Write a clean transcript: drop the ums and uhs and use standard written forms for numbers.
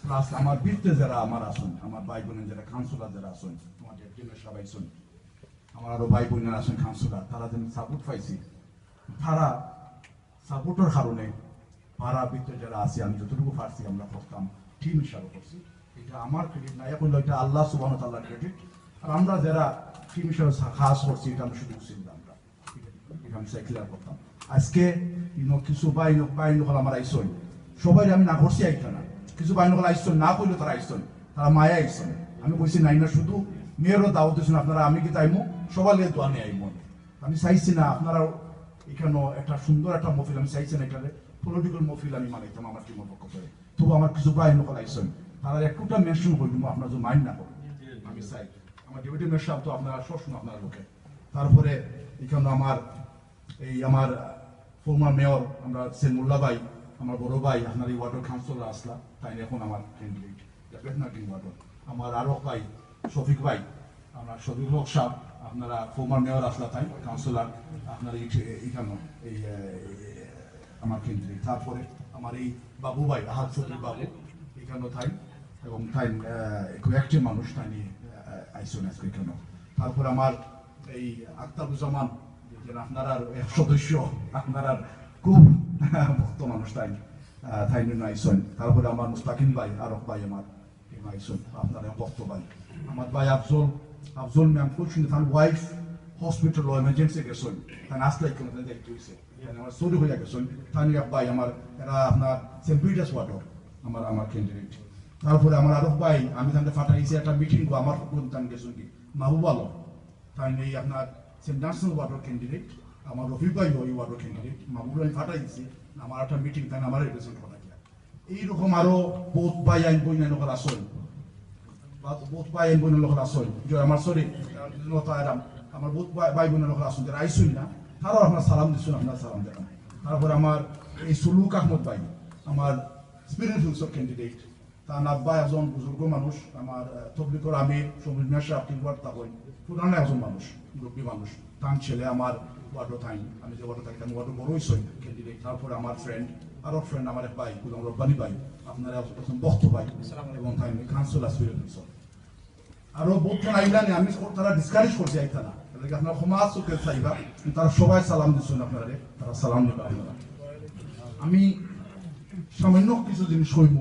Plus আমার বৃত্তে যারা আমার আসুন, আমার ভাই বোনের যারা কাউন্সিলর যারা আসুন, আমার টিমের সবাই শুন, আমার আরো ভাই বোনের আসুন কাউন্সিলর, তারা যেন সাপোর্ট পাইছি, তারা সাপোর্টের কারণে পাড়া বৃত্তে যারা আছে আমি যতটুকু পারছি আমরা করতাম টিম হিসাবে করছি। এটা আমার ক্রেডিট না, এখন এটা আল্লাহ সুবহানাহু ওয়া তাআলার ক্রেডিট। আর আমরা যারা টিম হিসাবে খাস করছি এটা আমি শুধু বুঝছিলাম আমরা, এটা আমি ক্লিয়ার করতাম। আজকে কিছু বাইন হল আমার আইসন, সবাই আমি না করছি আইতা না, কিছু বাইন হল আইসন না করলেও তারা আইসন, তারা মায়া আইসন। আমি কইছি নাই না শুধু মেয়েরও দাওয়াত দিয়েছেন আপনারা, আমি কি তাইমো সবাই দোয়া নিয়ে আইব। আমি চাইছি না আপনারা এখানে একটা সুন্দর একটা মহফিল, আমি চাইছি না এখানে পলিটিক্যাল মহফিল আমি মানাইতাম আমার টিমের পক্ষ করে। তবু আমার কিছু বাইন হল আইসন, তারা একটুটা মেনশন করে দিব, আপনার যদি মাইন্ড না করেন আমি চাই। আমার ডেপুটি মেয়র সাহেব তো আপনারা সবসময় আপনার লোকে। তারপরে এখানে আমার ফর্মার মেয়র আমরা সেলমুল্লাহ ভাই, আমার বড় ভাই আপনার এই ওয়ার্ডের কাউন্সিলর আসলা, তাই এখন আমার ক্যান্ডিডেট ওয়ার্ডের। আমার আরো ভাই শফিক ভাই, আপনার শফিক হক সাহেব আপনারা ফর্মার মেয়র আসলা, তাই কাউন্সিলর আপনার এইখানে এই আমার ক্যান্ডিডেট। তারপরে আমার এই বাবু ভাই আহাদ চৌধুরী বাবু এখানে তাই, এবং তাই কয়েকটি মানুষ তাই নিয়ে আইসন আজকে এখানে। তারপরে আমার এই আক্তারুজ্জামান আপনার এক সদস্য, আপনার খুব ভক্ত মানুষ তাই তাই নিয়ে আইসন। তারপরে আমার মুস্তাকিম ভাই আরক ভাই আমার আইসন, আপনার ভক্ত ভাই। আমার ভাই আফজল ম্যাম খুঁজছেন, তার ওয়াইফ হসপিটাল এমার্জেন্সি গেছেন, তাই আসলে কেন দেখতে হয়েছে আমার চুরি হয়ে গেছেন, তাই এক ভাই আমার এরা আপনার সেন্ট পিটার্স ওয়ার্ডর আমার ক্যান্ডিডেট। তারপরে আমার আরক ভাই আমি তাদের ফাটাইছি একটা মিটিং আমার গেছেন কি মাহবুব আলম, তাই এই আপনার সেন্ট ন্যাশনাল ওয়ার্ডর ক্যান্ডিডেট। আমার রফিক ভাই ওই ওয়ার্ডর ক্যান্ডিডেট, মাহবুব আমি ফাটাই দিচ্ছি আমার একটা মিটিং, তাই আমার রিপ্রেজেন্ট করা গিয়া। এইরকম আরো বহুত ভাই আইন বই নাই লোকের আসল, বহুত ভাই আইন বইনের লোকের আসল, আমার সরি আমার বহুত ভাই বোনের লোকের আসল যারা আইসুই না, তারাও আপনার সালাম দিচ্ছেন, আপনার সালাম দেন। তারপরে আমার এই সুলুক আহমদ ভাই আমার স্পিরিট হিলসর ক্যান্ডিডেট, তার নাব্বা একজন বুজুর্গ মানুষ, আমার তবলিগর আমির সমীর মিয়া সাহেব তিনবার তাকই পুরানো একজন মানুষ, মুরব্বী মানুষ, তার ছেলে আমার ওয়ার্ডও থাই, আমি যে ওয়ার্ডে থাকি আমি ওয়ার্ডে বড়ই সই ক্যান্ডিডেট। তারপরে আমার ফ্রেন্ড আরো ফ্রেন্ড আমার এক ভাই গুলাম রব্বানি ভাই, আপনারা একজন বক্ত ভাই, এবং তাই কাউন্সিলর স্পিরিট হিলসর আরো বহুত আইলানে আমি তারা ডিসকারেজ করছি আইতা না, আপনারা সমাজ চোখে চাইবা, তারা সবাই সালাম দিচ্ছেন আপনারা, তারা সালাম দিবা আপনারা। আমি সামান্য কিছু জিনিস কইব।